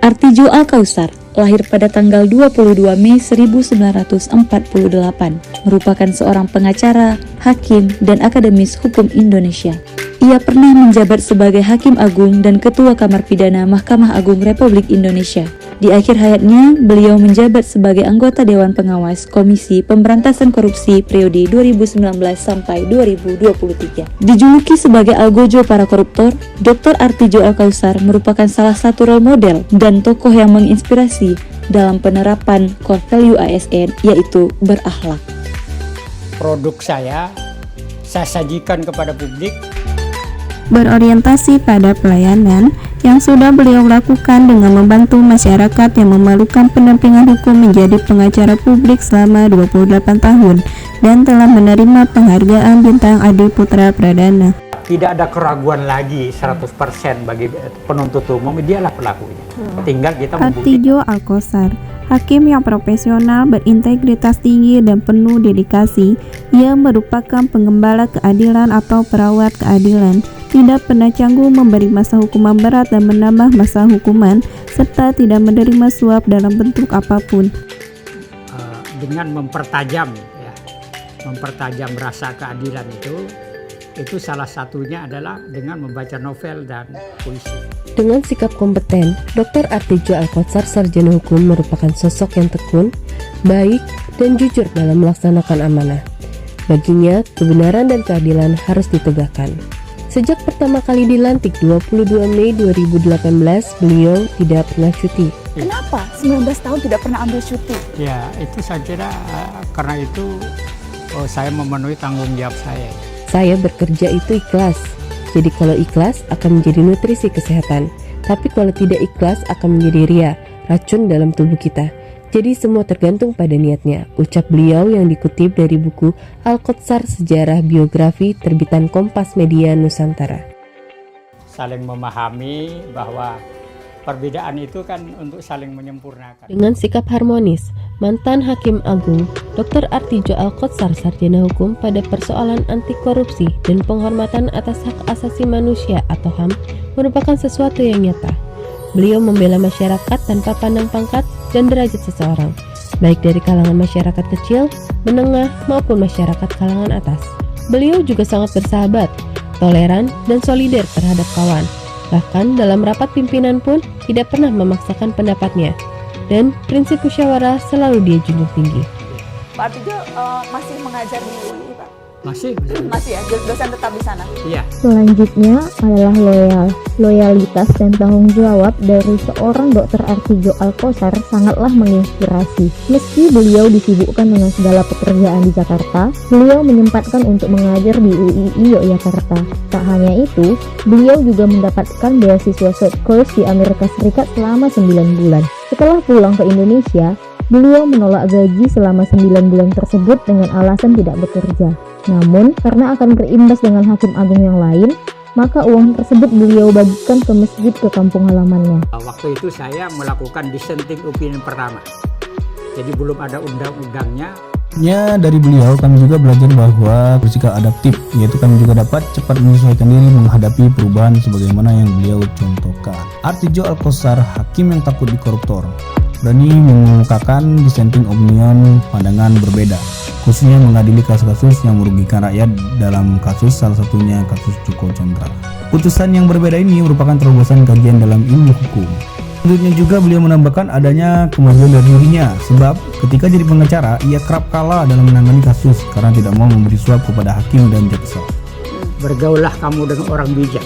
Artijo Alkausar lahir pada tanggal 22 Mei 1948, merupakan seorang pengacara, hakim, dan akademis hukum Indonesia. Ia pernah menjabat sebagai Hakim Agung dan Ketua Kamar Pidana Mahkamah Agung Republik Indonesia. Di akhir hayatnya, beliau menjabat sebagai anggota Dewan Pengawas Komisi Pemberantasan Korupsi periode 2019 sampai 2023. Dijuluki sebagai algojo para koruptor, Dr. Artijo Alkausar merupakan salah satu role model dan tokoh yang menginspirasi dalam penerapan core value ASN, yaitu berakhlak. Produk saya sajikan kepada publik berorientasi pada pelayanan yang sudah beliau lakukan dengan membantu masyarakat yang memerlukan pendampingan hukum menjadi pengacara publik selama 28 tahun dan telah menerima penghargaan Bintang Adi Putra Pradana. Tidak ada keraguan lagi 100% bagi penuntut umum, dialah pelakunya. Tinggal kita membuktikan. Artijo Alkausar, hakim yang profesional, berintegritas tinggi dan penuh dedikasi. Ia merupakan penggembala keadilan atau perawat keadilan. Tidak pernah canggung memberi masa hukuman berat dan menambah masa hukuman, serta tidak menerima suap dalam bentuk apapun. Dengan mempertajam rasa keadilan itu salah satunya adalah dengan membaca novel dan puisi. Dengan sikap kompeten, Dr. Artijo Alkausar sarjana hukum merupakan sosok yang tekun, baik, dan jujur dalam melaksanakan amanah. Baginya, kebenaran dan keadilan harus ditegakkan. Sejak pertama kali dilantik 22 Mei 2018, beliau tidak pernah cuti. Kenapa 19 tahun tidak pernah ambil cuti? Ya, itu saya kira karena itu saya memenuhi tanggung jawab saya. Saya bekerja itu ikhlas. Jadi kalau ikhlas akan menjadi nutrisi kesehatan. Tapi kalau tidak ikhlas akan menjadi ria, racun dalam tubuh kita. Jadi semua tergantung pada niatnya, ucap beliau yang dikutip dari buku Alkausar Sejarah Biografi terbitan Kompas Media Nusantara. Saling memahami bahwa perbedaan itu kan untuk saling menyempurnakan. Dengan sikap harmonis, mantan Hakim Agung Dr. Artijo Alkausar sarjana hukum pada persoalan anti korupsi dan penghormatan atas hak asasi manusia atau HAM merupakan sesuatu yang nyata. Beliau membela masyarakat tanpa pandang pangkat dan derajat seseorang, baik dari kalangan masyarakat kecil, menengah, maupun masyarakat kalangan atas. Beliau juga sangat bersahabat, toleran, dan solider terhadap kawan. Bahkan dalam rapat pimpinan pun tidak pernah memaksakan pendapatnya. Dan prinsip musyawarah selalu dia junjung tinggi. Pak Artijo masih mengajar di UI, Pak? Masih ya, dosen tetap di sana? Iya. Selanjutnya adalah loyalitas dan tanggung jawab dari seorang Dr. Artijo Alkausar sangatlah menginspirasi. Meski beliau disibukkan dengan segala pekerjaan di Jakarta, beliau menyempatkan untuk mengajar di UII Yogyakarta. Tak hanya itu, beliau juga mendapatkan beasiswa short course di Amerika Serikat selama 9 bulan. Setelah pulang ke Indonesia, beliau menolak gaji selama 9 bulan tersebut dengan alasan tidak bekerja. Namun, karena akan berimbas dengan hakim agung yang lain, maka uang tersebut beliau bagikan ke masjid ke kampung halamannya. Waktu itu saya melakukan dissenting opinion pertama. Jadi belum ada undang-undangnya. Dari beliau kami juga belajar bahwa bersikap adaptif, yaitu kami juga dapat cepat menyesuaikan diri menghadapi perubahan sebagaimana yang beliau contohkan. Artijo Alkausar, hakim yang takut dikoruptor, berani mengungkapkan dissenting opinion, pandangan berbeda, khususnya mengadili kasus-kasus yang merugikan rakyat dalam kasus salah satunya kasus Joko Chandra. Putusan yang berbeda ini merupakan terobosan kajian dalam ilmu hukum. Selanjutnya juga beliau menambahkan adanya kemajuan dari dirinya, sebab ketika jadi pengacara ia kerap kalah dalam menangani kasus karena tidak mau memberi suap kepada hakim dan jaksa. Bergaullah kamu dengan orang bijak.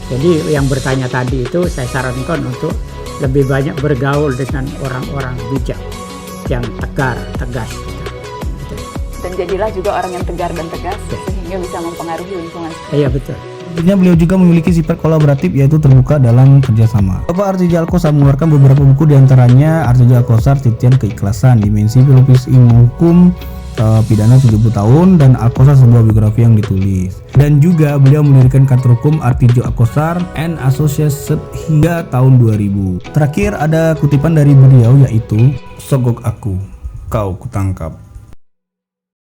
Jadi yang bertanya tadi itu saya sarankan untuk lebih banyak bergaul dengan orang-orang bijak yang tegas. Dan jadilah juga orang yang tegar dan tegas sehingga bisa mempengaruhi lingkungan. Iya, betul. Tentunya beliau juga memiliki sifat kolaboratif, yaitu terbuka dalam kerjasama. Bapak Artijo Alkausar mengeluarkan beberapa buku, diantaranya Artijo Alkausar Titian Keikhlasan, Dimensi Filosofis Ilmu Hukum Pidana 70 tahun, dan Alkausar sebuah biografi yang ditulis. Dan juga beliau mendirikan kantor hukum Artijo Alkausar and Associates hingga tahun 2000. Terakhir ada kutipan dari beliau, yaitu "Sogok aku, kau kutangkap."